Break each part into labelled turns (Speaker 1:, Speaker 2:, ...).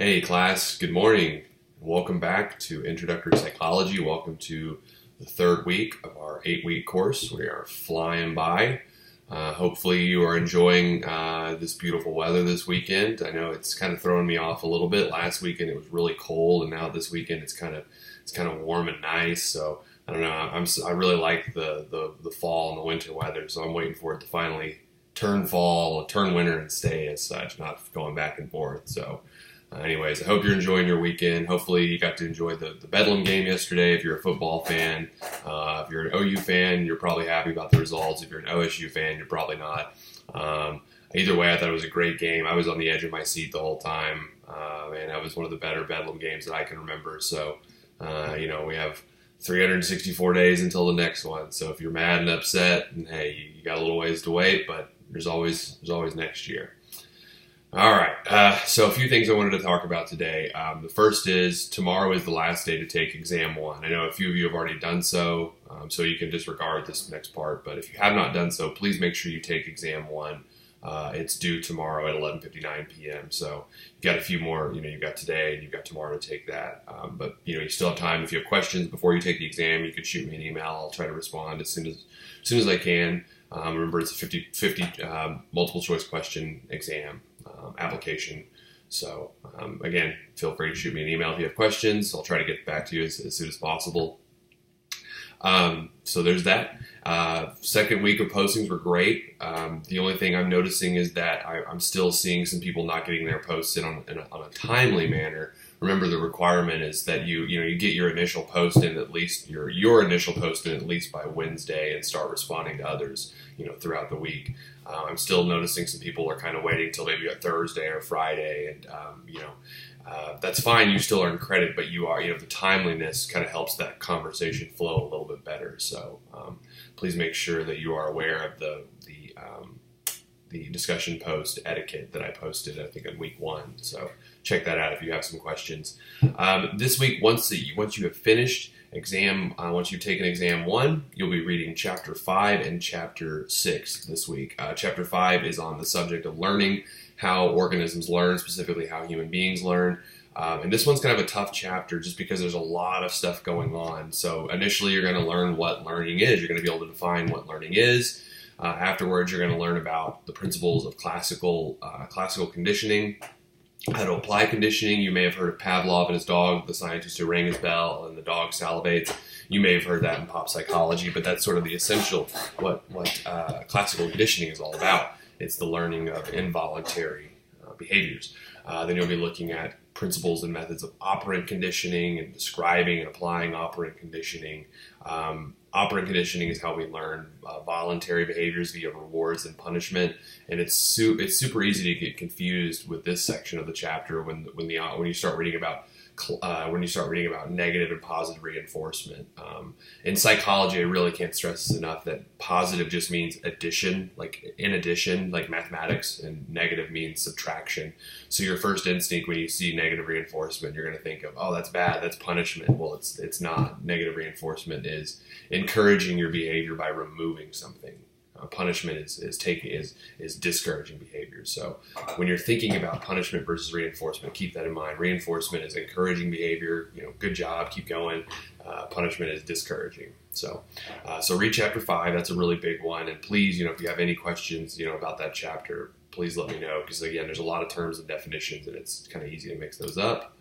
Speaker 1: Hey class, good morning. Welcome back to Introductory Psychology. Welcome to the third week of our 8-week course. We are flying by. Hopefully you are enjoying this beautiful weather this weekend. I know it's kind of throwing me off a little bit. Last weekend it was really cold, and now this weekend it's kind of warm and nice. So I don't know. I really like the fall and the winter weather. So I'm waiting for it to finally turn fall, turn winter, and stay as such, not going back and forth. So. Anyways, I hope you're enjoying your weekend. Hopefully you got to enjoy the Bedlam game yesterday if you're a football fan. If you're an OU fan, you're probably happy about the results. If you're an OSU fan, you're probably not. Either way, I thought it was a great game. I was on the edge of my seat the whole time. And that was one of the better Bedlam games that I can remember. So, we have 364 days until the next one. So if you're mad and upset, and hey, you got a little ways to wait, but there's always next year. All right, so a few things I wanted to talk about today. The first is tomorrow is the last day to take exam 1. I know a few of you have already done so, so you can disregard this next part. But if you have not done so, please make sure you take exam 1. It's due tomorrow at 11:59 p.m. So you got a few more. You've got today and you've got tomorrow to take that. But you still have time. If you have questions before you take the exam, you can shoot me an email. I'll try to respond as soon as I can. Remember, it's a 50 multiple choice question exam. Application. So again, feel free to shoot me an email if you have questions. I'll try to get back to you as soon as possible. So there's that. Second week of postings were great. The only thing I'm noticing is that I'm still seeing some people not getting their posts in on a timely manner. Remember, the requirement is that you get your initial post in at least your initial post in at least by Wednesday and start responding to others throughout the week. I'm still noticing some people are kind of waiting until maybe a Thursday or Friday, and that's fine. You still earn credit, but the timeliness kind of helps that conversation flow a little bit better. So please make sure that you are aware of the discussion post etiquette that I posted, I think, on week 1. So check that out if you have some questions. This week, once you have finished once you've taken exam 1, you'll be reading chapter 5 and chapter 6 this week. Chapter 5 is on the subject of learning, how organisms learn, specifically how human beings learn. And this one's kind of a tough chapter just because there's a lot of stuff going on. So initially, you're going to learn what learning is. You're going to be able to define what learning is. Afterwards, you're going to learn about the principles of classical conditioning, how to apply conditioning. You may have heard of Pavlov and his dog, the scientist who rang his bell, and the dog salivates. You may have heard that in pop psychology, but that's sort of the essential what classical conditioning is all about. It's the learning of involuntary behaviors. Then you'll be looking at principles and methods of operant conditioning and describing and applying operant conditioning. Operant conditioning is how we learn voluntary behaviors via rewards and punishment, and it's super easy to get confused with this section of the chapter when you start reading about negative and positive reinforcement. In psychology, I really can't stress this enough that positive just means addition, like in addition, like mathematics, and negative means subtraction. So your first instinct when you see negative reinforcement, you're going to think of, oh, that's bad, that's punishment. Well, it's not. Negative reinforcement is encouraging your behavior by removing something. Punishment is discouraging behavior. So when you're thinking about punishment versus reinforcement, keep that in mind. Reinforcement is encouraging behavior. Good job, keep going. Punishment is discouraging. So read chapter 5. That's a really big one. And please, if you have any questions, about that chapter, please let me know, because again, there's a lot of terms and definitions, and it's kind of easy to mix those up.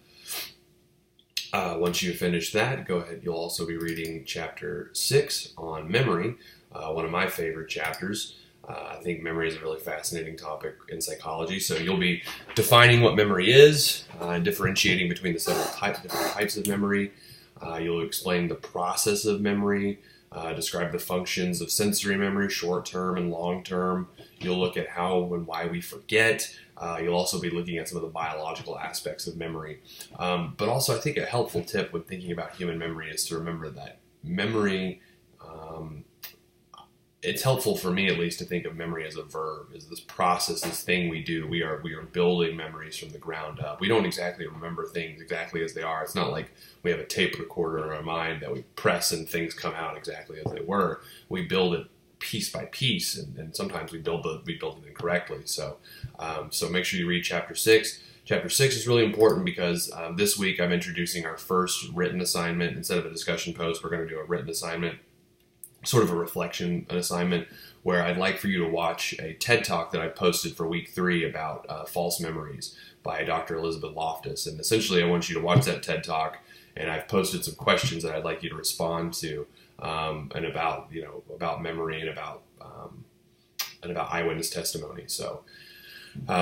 Speaker 1: Once you finish that, go ahead. You'll also be reading chapter 6 on memory. One of my favorite chapters. I think memory is a really fascinating topic in psychology. So you'll be defining what memory is, differentiating between the several different types of memory. You'll explain the process of memory, describe the functions of sensory memory, short-term and long-term. You'll look at how and why we forget. You'll also be looking at some of the biological aspects of memory. But also, I think a helpful tip when thinking about human memory is to remember that memory, it's helpful for me at least to think of memory as a verb, as this process, this thing we do. We are building memories from the ground up. We don't exactly remember things exactly as they are. It's not like we have a tape recorder in our mind that we press and things come out exactly as they were. We build it piece by piece, and sometimes we build it incorrectly. So make sure you read chapter 6. Chapter 6 is really important because this week I'm introducing our first written assignment. Instead of a discussion post, we're going to do a written assignment, sort of a reflection, an assignment where I'd like for you to watch a TED Talk that I posted for week 3 about false memories by Dr. Elizabeth Loftus. And essentially I want you to watch that TED Talk, and I've posted some questions that I'd like you to respond to, and about memory and about eyewitness testimony. So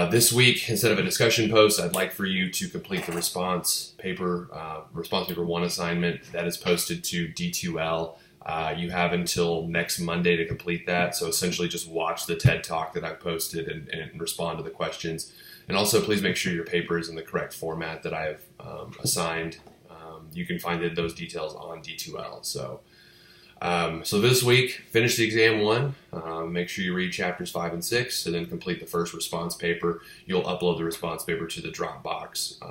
Speaker 1: this week, instead of a discussion post, I'd like for you to complete the response paper 1 assignment that is posted to D2L. You have until next Monday to complete that. So essentially just watch the TED Talk that I've posted and respond to the questions. And also please make sure your paper is in the correct format that I have assigned. You can find those details on D2L. So this week, finish the exam 1. Make sure you read chapters 5 and 6, and then complete the first response paper. You'll upload the response paper to the Dropbox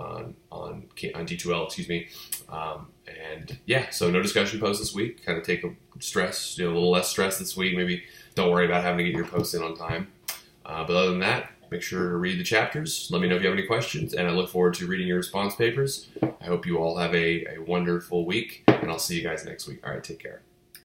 Speaker 1: on D2L, excuse me. And yeah, so no discussion post this week. Kind of take a little less stress this week. Maybe don't worry about having to get your posts in on time. But other than that, make sure to read the chapters. Let me know if you have any questions, and I look forward to reading your response papers. I hope you all have a wonderful week, and I'll see you guys next week. All right, take care.